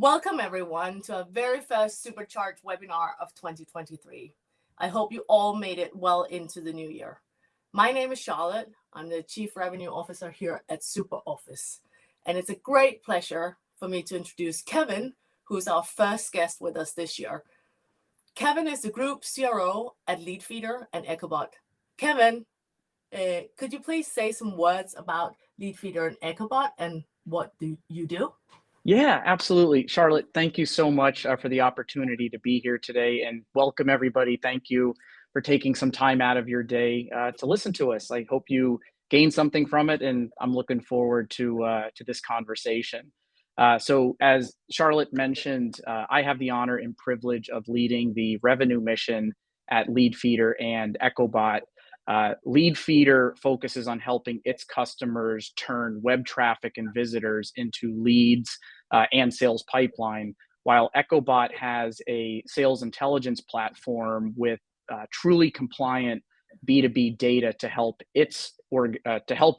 Welcome everyone to our very first Supercharge Webinar of 2023. I hope you all made it well into the new year. My name is Charlotte. I'm the Chief Revenue Officer here at SuperOffice. And it's a great pleasure for me to introduce Kevin, who's our first guest with us this year. Kevin is the Group CRO at Leadfeeder and Echobot. Kevin, could you please say some words about Leadfeeder and Echobot and what do you do? Yeah, absolutely. Charlotte, thank you so much for the opportunity to be here today, and welcome everybody. Thank you for taking some time out of your day to listen to us. I hope you gain something from it, and I'm looking forward to this conversation. So as Charlotte mentioned, I have the honor and privilege of leading the revenue mission at Leadfeeder and Echobot. Leadfeeder focuses on helping its customers turn web traffic and visitors into leads and sales pipeline, while Echobot has a sales intelligence platform with truly compliant B2B data to help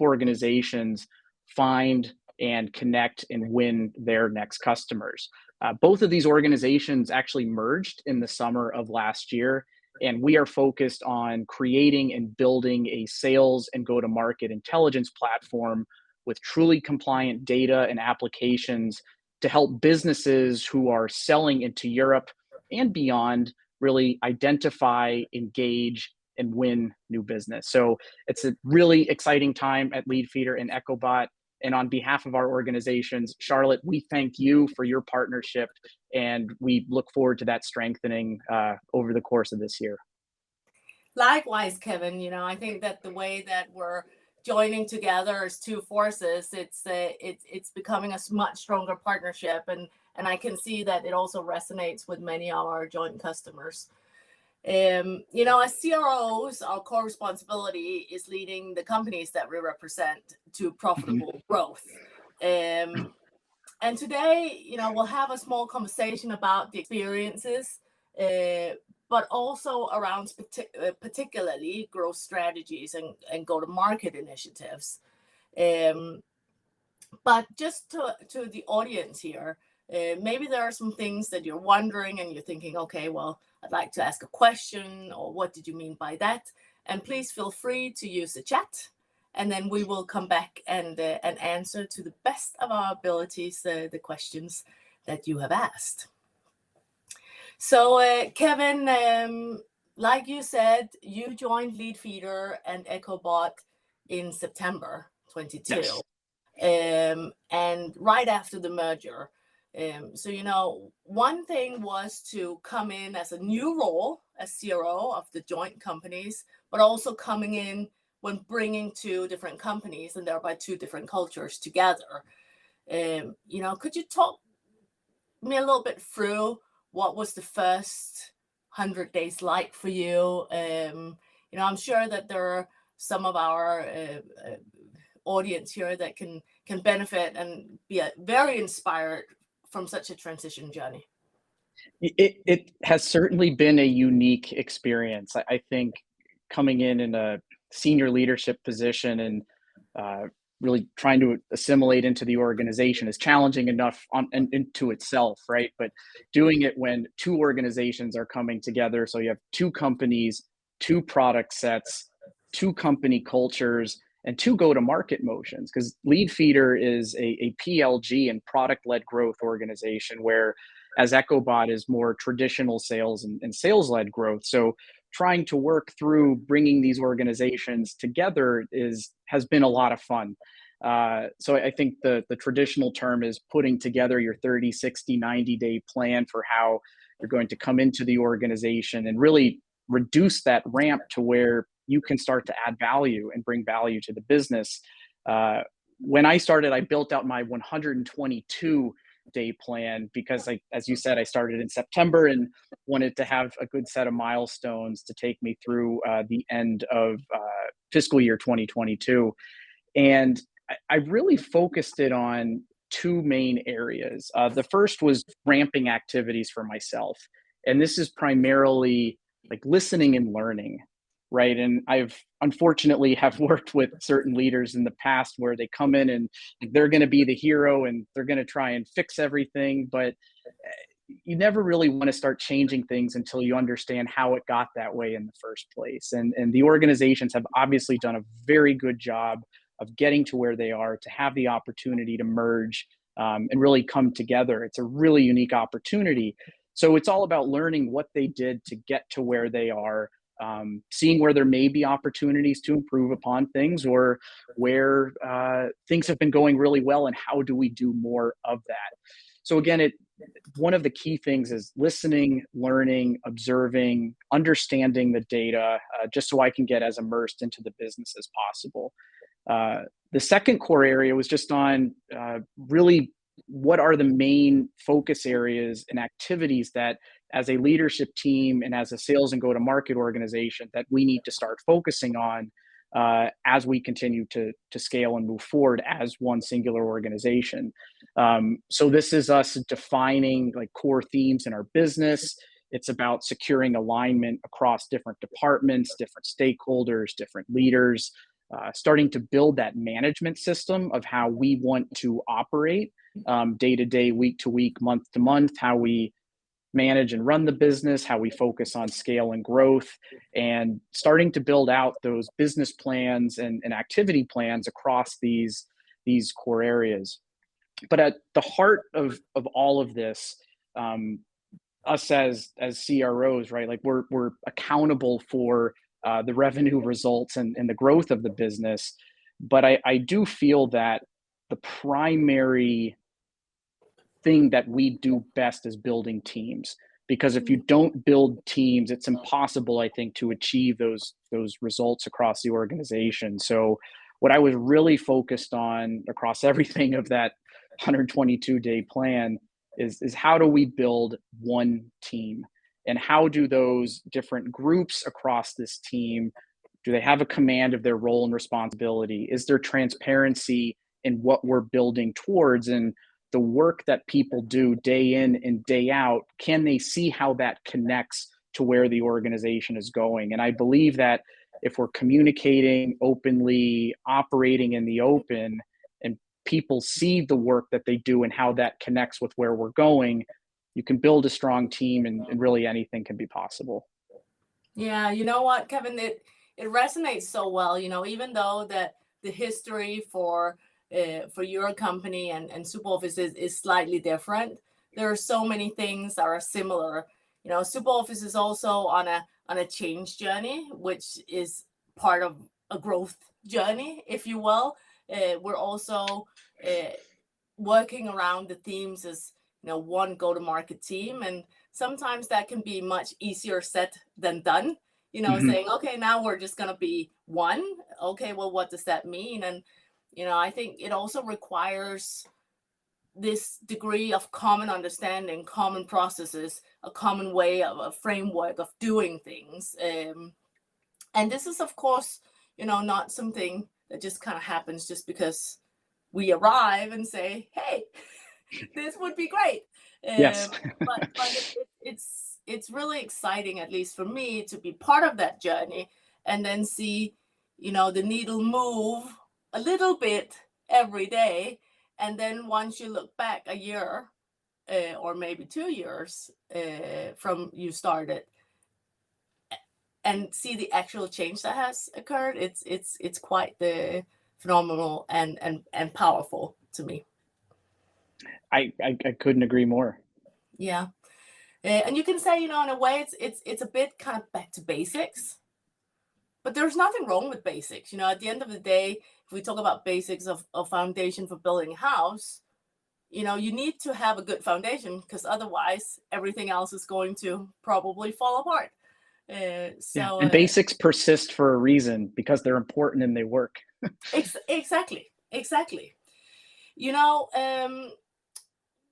organizations find and connect and win their next customers. Both of these organizations actually merged in the summer of last year, and we are focused on creating and building a sales and go-to-market intelligence platform with truly compliant data and applications to help businesses who are selling into Europe and beyond really identify, engage, and win new business. So it's a really exciting time at Leadfeeder and Echobot. And on behalf of our organizations, Charlotte, we thank you for your partnership, and we look forward to that strengthening over the course of this year. Likewise, Kevin, I think that the way that we're joining together as two forces, it's becoming a much stronger partnership, and I can see that it also resonates with many of our joint customers. As CROs, our core responsibility is leading the companies that we represent to profitable growth. And today, we'll have a small conversation about the experiences, but also around particularly growth strategies and go-to-market initiatives. But just to the audience here, maybe there are some things that you're wondering and you're thinking, okay, well, I'd like to ask a question, or what did you mean by that? And please feel free to use the chat, and then we will come back and answer to the best of our abilities the questions that you have asked. So Kevin, like you said, you joined Leadfeeder and Echobot in September 22, yes. And right after the merger. So, one thing was to come in as a new role as CRO of the joint companies, but also coming in when bringing two different companies and thereby two different cultures together. Could you talk me a little bit through what was the first 100 days like for you? I'm sure that there are some of our audience here that can benefit and be very inspired from such a transition journey. It has certainly been a unique experience. I think coming in a senior leadership position and really trying to assimilate into the organization is challenging enough into itself, right? But doing it when two organizations are coming together, so you have two companies, two product sets, two company cultures, and two go-to-market motions, because Leadfeeder is a PLG and product-led growth organization, where as Echobot is more traditional sales and sales-led growth. So trying to work through bringing these organizations together has been a lot of fun. So I think the traditional term is putting together your 30, 60, 90-day plan for how you're going to come into the organization and really reduce that ramp to where you can start to add value and bring value to the business. When I started, I built out my 122-day plan because, as you said, I started in September and wanted to have a good set of milestones to take me through the end of fiscal year 2022. And I really focused it on two main areas. The first was ramping activities for myself. And this is primarily like listening and learning. right? And I've unfortunately have worked with certain leaders in the past where they come in and they're going to be the hero and they're going to try and fix everything, but you never really want to start changing things until you understand how it got that way in the first place. And the organizations have obviously done a very good job of getting to where they are, to have the opportunity to merge and really come together. It's a really unique opportunity. So it's all about learning what they did to get to where they are, seeing where there may be opportunities to improve upon things, or where things have been going really well and how do we do more of that. So again, one of the key things is listening, learning, observing, understanding the data, just so I can get as immersed into the business as possible. The second core area was just on really what are the main focus areas and activities that as a leadership team and as a sales and go-to-market organization that we need to start focusing on as we continue to scale and move forward as one singular organization. So this is us defining like core themes in our business. It's about securing alignment across different departments, different stakeholders, different leaders, starting to build that management system of how we want to operate day to day, week to week, month to month, how we manage and run the business, how we focus on scale and growth, and starting to build out those business plans and activity plans across these core areas. But at the heart of all of this, us as CROs, right? Like we're accountable for the revenue results and the growth of the business. But I do feel that the primary thing that we do best is building teams, because if you don't build teams, it's impossible, I think, to achieve those results across the organization. So what I was really focused on across everything of that 122-day plan is how do we build one team, and how do those different groups across this team, do they have a command of their role and responsibility? Is there transparency in what we're building towards, and the work that people do day in and day out, can they see how that connects to where the organization is going? And I believe that if we're communicating openly, operating in the open, and people see the work that they do and how that connects with where we're going, you can build a strong team, and really anything can be possible. Yeah, you know what, Kevin, it resonates so well, even though that the history for your company and SuperOffice is slightly different. There are so many things that are similar. SuperOffice is also on a change journey, which is part of a growth journey, if you will. We're also working around the themes as one go-to-market team, and sometimes that can be much easier said than done. Saying, okay, now we're just gonna be one. Okay, well, what does that mean? And I think it also requires this degree of common understanding, common processes, a common way of a framework of doing things. And this is, of course, not something that just kind of happens just because we arrive and say, hey, this would be great. Yes. but it's really exciting, at least for me, to be part of that journey and then see, the needle move a little bit every day. And then once you look back a year or maybe 2 years from you started and see the actual change that has occurred, it's quite the phenomenal and powerful to me. I couldn't agree more. Yeah. And you can say, in a way, it's a bit kind of back to basics. But there's nothing wrong with basics. At the end of the day, if we talk about basics of foundation for building a house, you need to have a good foundation, because otherwise everything else is going to probably fall apart. And basics persist for a reason, because they're important and they work. Exactly.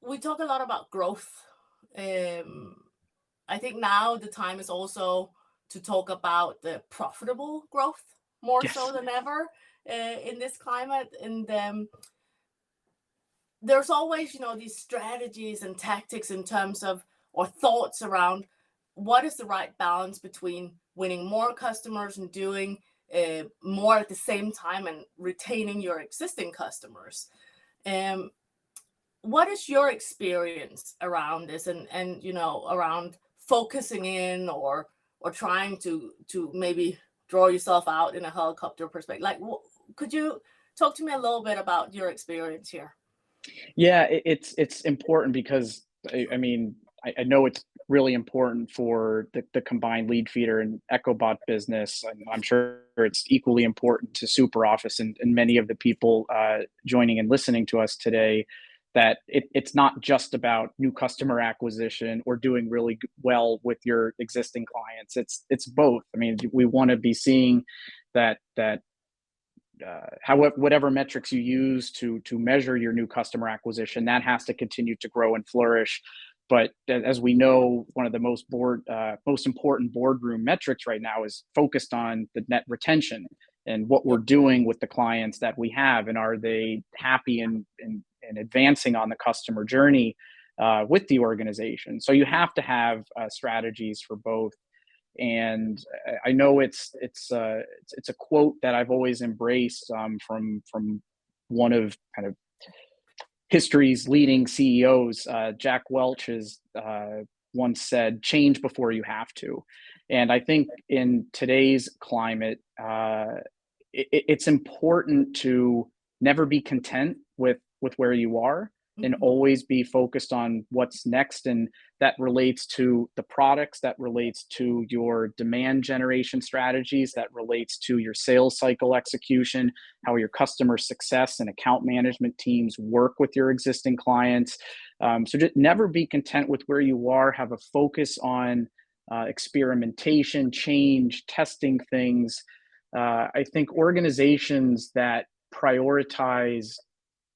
We talk a lot about growth. I think now the time is also to talk about the profitable growth more so than ever in this climate. And there's always, these strategies and tactics in terms of, or thoughts around what is the right balance between winning more customers and doing more at the same time and retaining your existing customers? What is your experience around this, and around focusing in or trying to maybe draw yourself out in a helicopter perspective? Like, could you talk to me a little bit about your experience here? Yeah, it's important because I mean, I know it's really important for the combined Leadfeeder and Echobot business. And I'm sure it's equally important to SuperOffice and many of the people joining and listening to us today, that it's not just about new customer acquisition or doing really well with your existing clients. It's both. I mean, we want to be seeing that whatever metrics you use to measure your new customer acquisition, that has to continue to grow and flourish. But as we know, one of the most important boardroom metrics right now is focused on the net retention and what we're doing with the clients that we have, and are they happy and advancing on the customer journey with the organization. So you have to have strategies for both. And I know it's a quote that I've always embraced from one of kind of history's leading CEOs. Jack Welch has once said, "Change before you have to." And I think in today's climate, it's important to never be content with where you are, and always be focused on what's next. And that relates to the products, that relates to your demand generation strategies, that relates to your sales cycle execution, how your customer success and account management teams work with your existing clients. So just never be content with where you are. Have a focus on experimentation, change, testing things. I think organizations that prioritize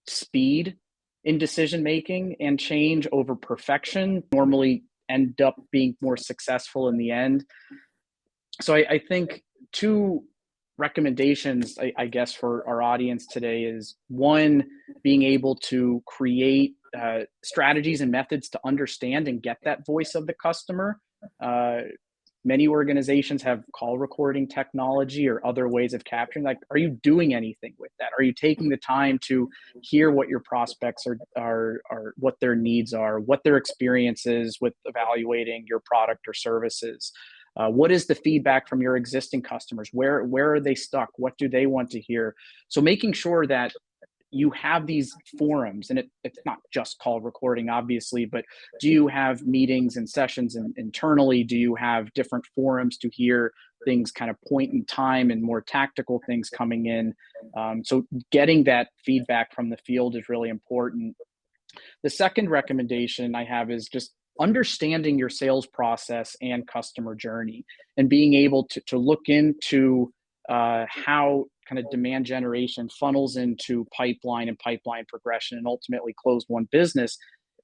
speed in decision making and change over perfection normally end up being more successful in the end. So I think two recommendations, I guess, for our audience today is, one, being able to create strategies and methods to understand and get that voice of the customer. Many organizations have call recording technology or other ways of capturing. Like, are you doing anything with that? Are you taking the time to hear what your prospects are what their needs are, what their experience is with evaluating your product or services? What is the feedback from your existing customers? Where are they stuck? What do they want to hear? So making sure that you have these forums, and it's not just call recording, obviously, but do you have meetings and sessions internally? Do you have different forums to hear things kind of point in time and more tactical things coming in? So getting that feedback from the field is really important. The second recommendation I have is just understanding your sales process and customer journey, and being able to look into how kind of demand generation funnels into pipeline and pipeline progression, and ultimately close one business,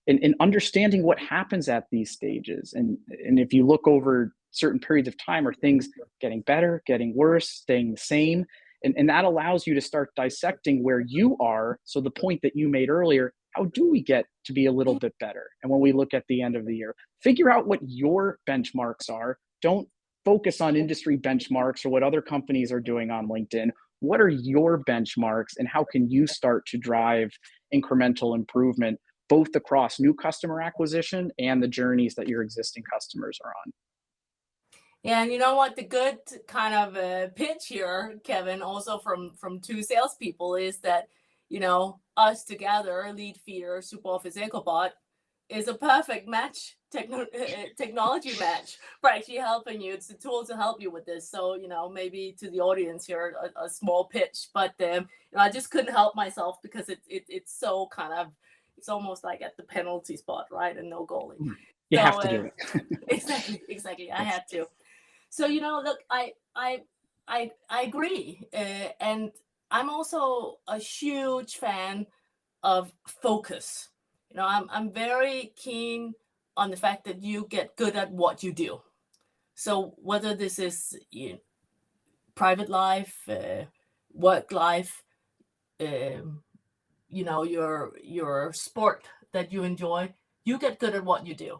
and understanding what happens at these stages. And if you look over certain periods of time, are things getting better, getting worse, staying the same? And that allows you to start dissecting where you are. So the point that you made earlier, how do we get to be a little bit better? And when we look at the end of the year, figure out what your benchmarks are. Don't focus on industry benchmarks or what other companies are doing on LinkedIn. What are your benchmarks, and how can you start to drive incremental improvement, both across new customer acquisition and the journeys that your existing customers are on? Yeah, and you know what? The good kind of pitch here, Kevin, also from two salespeople, is that us together, Leadfeeder, SuperOffice, Echobot, is a perfect match, technology match for actually helping you. It's a tool to help you with this. So, maybe to the audience here, a small pitch, but I just couldn't help myself, because it's so kind of, it's almost like at the penalty spot, right? And no goalie. You have to do it. Exactly. I had to. So, look, I agree. And I'm also a huge fan of focus. I'm very keen on the fact that you get good at what you do. So whether this is private life, work life, your sport that you enjoy, you get good at what you do.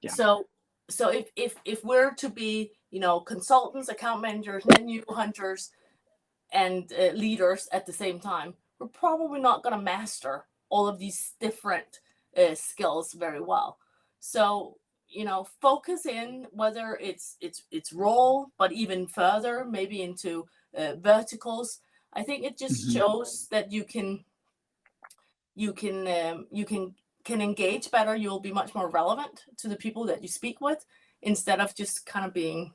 Yeah. So so if we're to be, consultants, account managers, menu hunters, and leaders at the same time, we're probably not going to master all of these different skills very well. So, focus in, whether it's role, but even further, maybe into verticals. I think it just shows that you can engage better. You'll be much more relevant to the people that you speak with, instead of just kind of being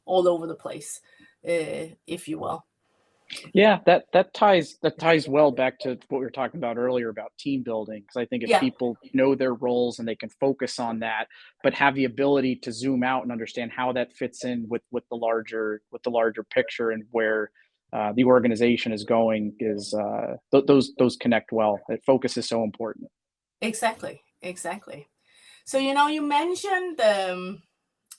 all over the place, if you will. Yeah, that ties well back to what we were talking about earlier about team building. Because I think if people know their roles and they can focus on that, but have the ability to zoom out and understand how that fits in with the larger picture and where the organization is going, is those connect well. That focus is so important. Exactly. So you mentioned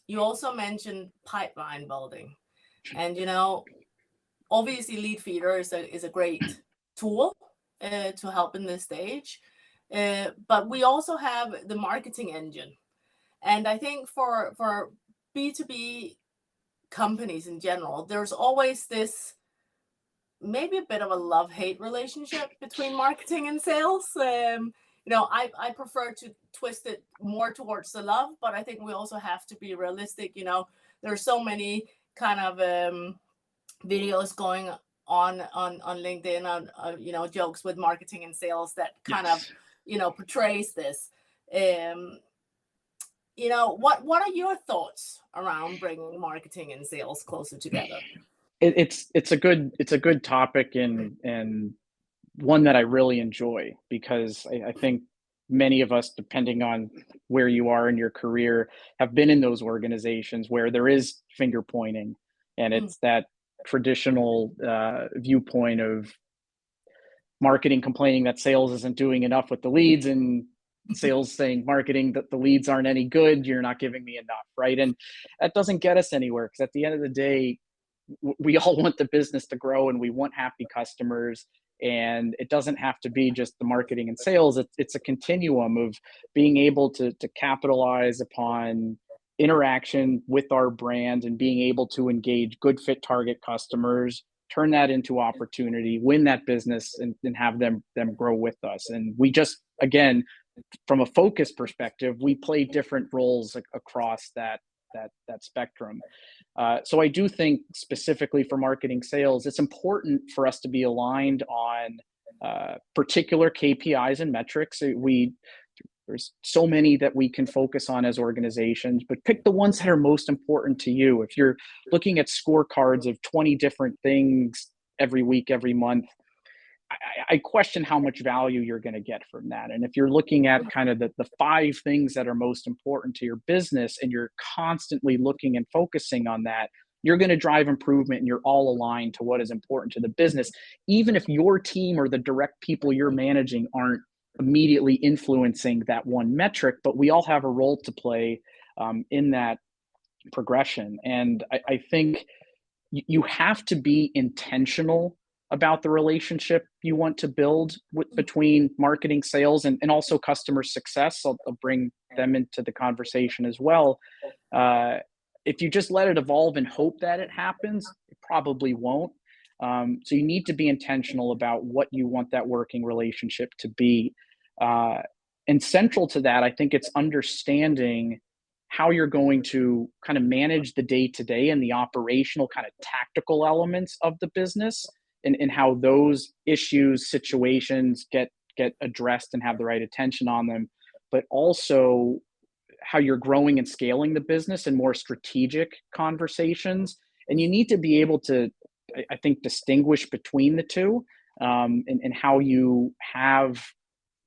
you also mentioned pipeline building, and obviously Leadfeeder is a great tool to help in this stage, but we also have the marketing engine, and I think for B2B companies in general, there's always this maybe a bit of a love-hate relationship between marketing and sales. I prefer to twist it more towards the love, but I think we also have to be realistic. There's so many kind of videos going on LinkedIn on jokes with marketing and sales that kind of portrays this. What are your thoughts around bringing marketing and sales closer together? It's a good topic, and one that I really enjoy, because I think many of us, depending on where you are in your career, have been in those organizations where there is finger pointing, and it's that traditional viewpoint of marketing complaining that sales isn't doing enough with the leads, and sales saying marketing that the leads aren't any good, you're not giving me enough, right? And that doesn't get us anywhere, because at the end of the day, we all want the business to grow and we want happy customers. And it doesn't have to be just the marketing and sales. It's a continuum of being able to capitalize upon interaction with our brand and being able to engage good fit target customers, turn that into opportunity, win that business, and have them grow with us. And we just, again, from a focus perspective, we play different roles across that spectrum. So I do think specifically for marketing sales, it's important for us to be aligned on particular KPIs and metrics. There's so many that we can focus on as organizations, but pick the ones that are most important to you. If you're looking at scorecards of 20 different things every week, every month, I question how much value you're going to get from that. And if you're looking at kind of the 5 things that are most important to your business, and you're constantly looking and focusing on that, you're going to drive improvement, and you're all aligned to what is important to the business, even if your team or the direct people you're managing aren't immediately influencing that one metric. But we all have a role to play in that progression. And I think you have to be intentional about the relationship you want to build between marketing, sales, and also customer success. I'll bring them into the conversation as well. If you just let it evolve and hope that it happens, it probably won't. So you need to be intentional about what you want that working relationship to be. And central to that, I think it's understanding how you're going to kind of manage the day-to-day and the operational kind of tactical elements of the business, and how those issues, situations get addressed and have the right attention on them, but also how you're growing and scaling the business in more strategic conversations. And you need to be able to, I think, distinguish between the two, and how you have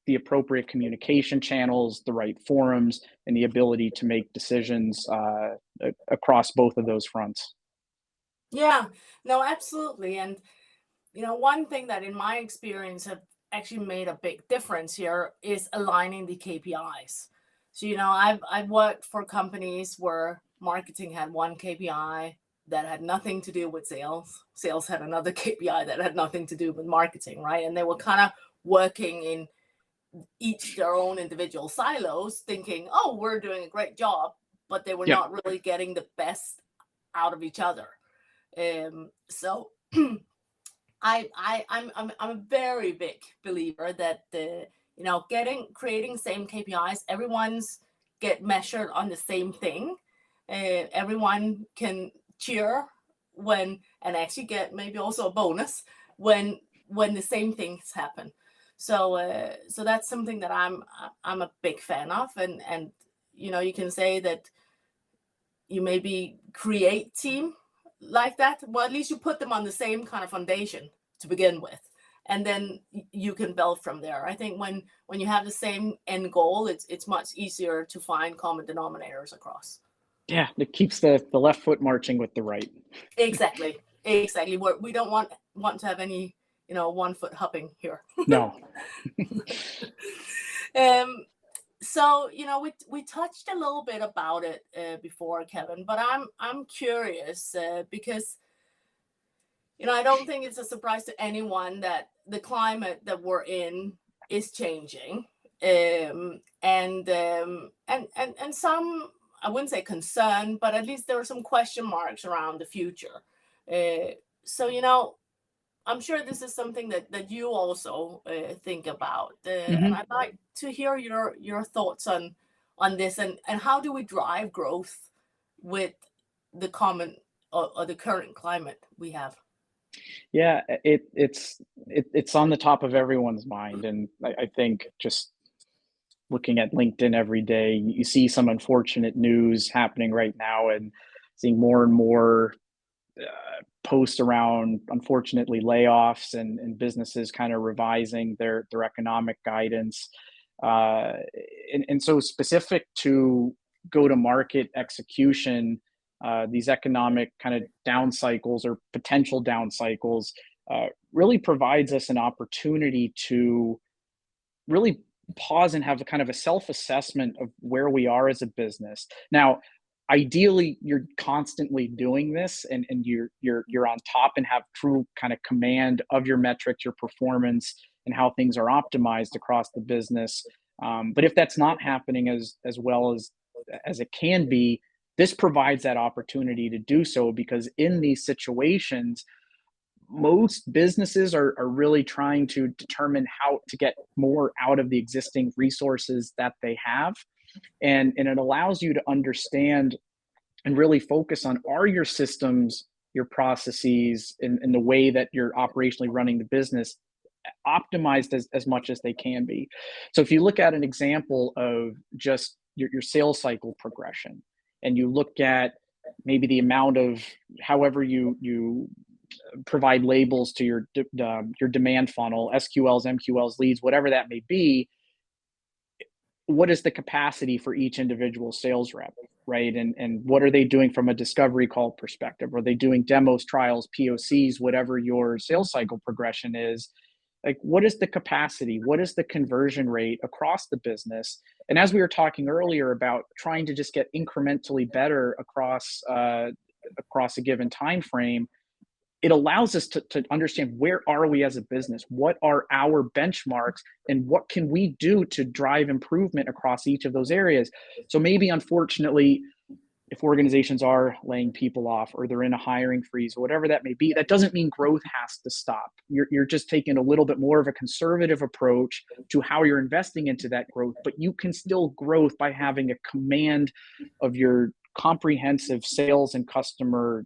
the appropriate communication channels, the right forums, and the ability to make decisions across both of those fronts. Yeah, no, absolutely. And one thing that in my experience have actually made a big difference here is aligning the KPIs. So, I've worked for companies where marketing had one KPI that had nothing to do with sales. Sales had another KPI that had nothing to do with marketing, right? And they were kind of working in each their own individual silos, thinking, oh, we're doing a great job, but they were Yeah. not really getting the best out of each other. So I'm a very big believer that creating same KPIs, everyone's get measured on the same thing. Everyone can cheer when, and actually get maybe also a bonus when the same things happen. So so that's something that I'm a big fan of, and you can say that you maybe create team like that. Well, at least you put them on the same kind of foundation to begin with, and then you can build from there. I think when you have the same end goal, it's much easier to find common denominators across. Yeah, it keeps the left foot marching with the right. Exactly. We don't want to have any 1 foot hopping here. No. So we touched a little bit about it before, Kevin, but I'm curious because I don't think it's a surprise to anyone that the climate that we're in is changing, and some, I wouldn't say concern, but at least there are some question marks around the future. So I'm sure this is something that you also think about, and I'd like to hear your thoughts on this, and how do we drive growth with the common or the current climate we have. Yeah, it's on the top of everyone's mind, and I think just looking at LinkedIn every day, you see some unfortunate news happening right now, and seeing more and more posts around, unfortunately, layoffs and businesses kind of revising their economic guidance. And so specific to go-to-market execution, these economic kind of down cycles or potential down cycles really provides us an opportunity to really pause and have a kind of a self-assessment of where we are as a business. Now, ideally, you're constantly doing this, and you're on top and have true kind of command of your metrics, your performance, and how things are optimized across the business. But if that's not happening as well as it can be, this provides that opportunity to do so, because in these situations, most businesses are really trying to determine how to get more out of the existing resources that they have. And it allows you to understand and really focus on, are your systems, your processes, and the way that you're operationally running the business optimized as much as they can be. So if you look at an example of just your sales cycle progression, and you look at maybe the amount of however you provide labels to your demand funnel, SQLs, MQLs, leads, whatever that may be, what is the capacity for each individual sales rep, right? And what are they doing from a discovery call perspective? Are they doing demos, trials, POCs, whatever your sales cycle progression is? Like, what is the capacity? What is the conversion rate across the business? And as we were talking earlier about trying to just get incrementally better across a given time frame, it allows us to understand, where are we as a business? What are our benchmarks, and what can we do to drive improvement across each of those areas? So maybe, unfortunately, if organizations are laying people off, or they're in a hiring freeze, or whatever that may be, that doesn't mean growth has to stop. You're just taking a little bit more of a conservative approach to how you're investing into that growth, but you can still growth by having a command of your comprehensive sales and customer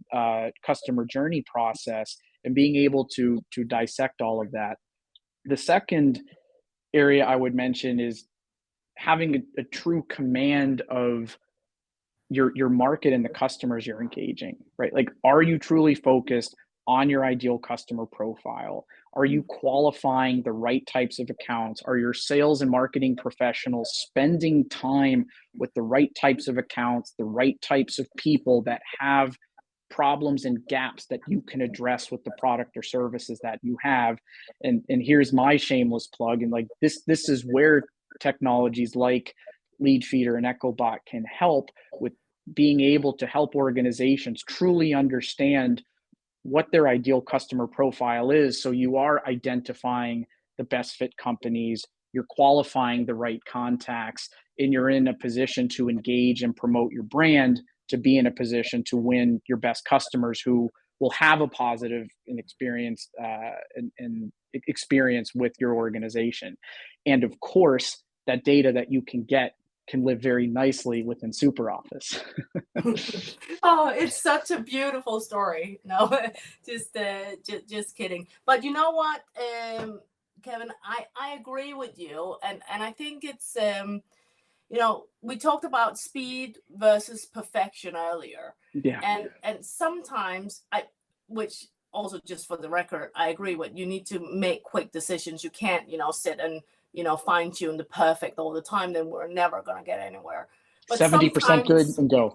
journey process, and being able to dissect all of that. The second area I would mention is having a true command of your market and the customers you're engaging, right? Like, are you truly focused on your ideal customer profile? Are you qualifying the right types of accounts? Are your sales and marketing professionals spending time with the right types of accounts, the right types of people that have problems and gaps that you can address with the product or services that you have? And here's my shameless plug, and like this is where technologies like Leadfeeder and Echobot can help with being able to help organizations truly understand what their ideal customer profile is, so you are identifying the best fit companies, you're qualifying the right contacts, and you're in a position to engage and promote your brand, to be in a position to win your best customers who will have a positive experience experience with your organization. And of course, that data that you can get can live very nicely within SuperOffice. Oh, it's such a beautiful story. No, just kidding. But you know what, Kevin, I agree with you, and I think it's we talked about speed versus perfection earlier. Yeah. And sometimes which also, just for the record, I agree with, you need to make quick decisions. You can't, sit and, fine tune the perfect all the time, then we're never going to get anywhere. But 70% good and go.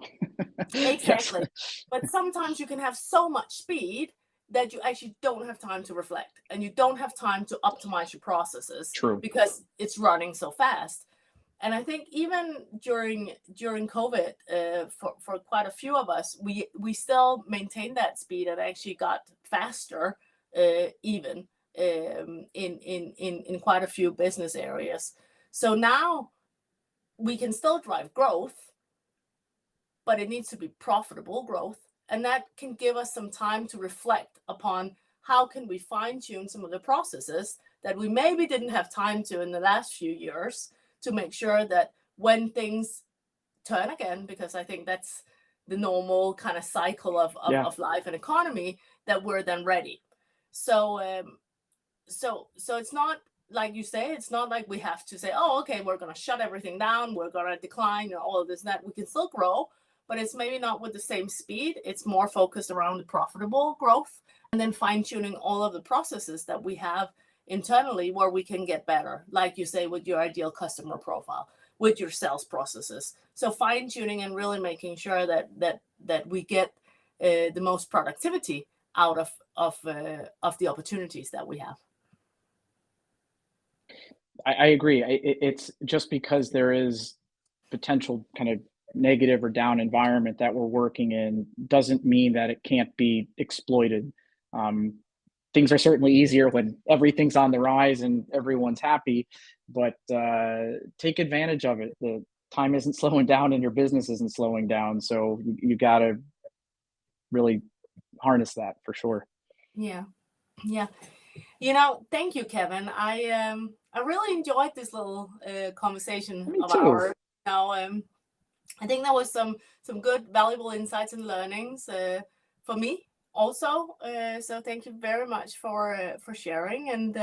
Exactly. Yes. But sometimes you can have so much speed that you actually don't have time to reflect, and you don't have time to optimize your processes. True. Because it's running so fast. And I think even during COVID, for quite a few of us, we still maintained that speed and actually got faster, even in quite a few business areas. So now we can still drive growth, but it needs to be profitable growth, and that can give us some time to reflect upon how can we fine tune some of the processes that we maybe didn't have time to in the last few years, to make sure that when things turn again, because I think that's the normal kind of cycle of life and economy, that we're then ready. So it's not like you say, it's not like we have to say, oh, okay, we're going to shut everything down, we're going to decline, and all of this and that. We can still grow, but it's maybe not with the same speed. It's more focused around the profitable growth, and then fine tuning all of the processes that we have internally where we can get better, like you say, with your ideal customer profile, with your sales processes. So fine tuning and really making sure that we get the most productivity out of the opportunities that we have. I agree. It's just because there is potential kind of negative or down environment that we're working in doesn't mean that it can't be exploited. Things are certainly easier when everything's on the rise and everyone's happy, but take advantage of it. The time isn't slowing down and your business isn't slowing down. So you got to really harness that for sure. Yeah. Thank you, Kevin. I really enjoyed this little conversation Me of too. ours. I think that was some good, valuable insights and learnings for me also. So thank you very much for sharing. And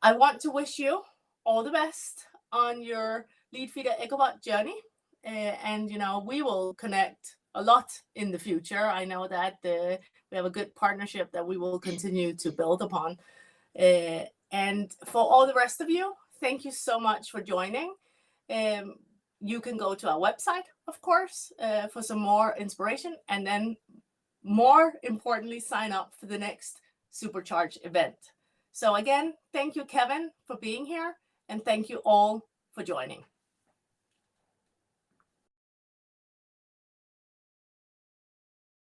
I want to wish you all the best on your Leadfeeder Echobot journey. And we will connect a lot in the future. I know that we have a good partnership that we will continue to build upon. And for all the rest of you, thank you so much for joining. You can go to our website, of course, for some more inspiration, and then more importantly, sign up for the next Supercharge event. So again, thank you, Kevin, for being here, and thank you all for joining.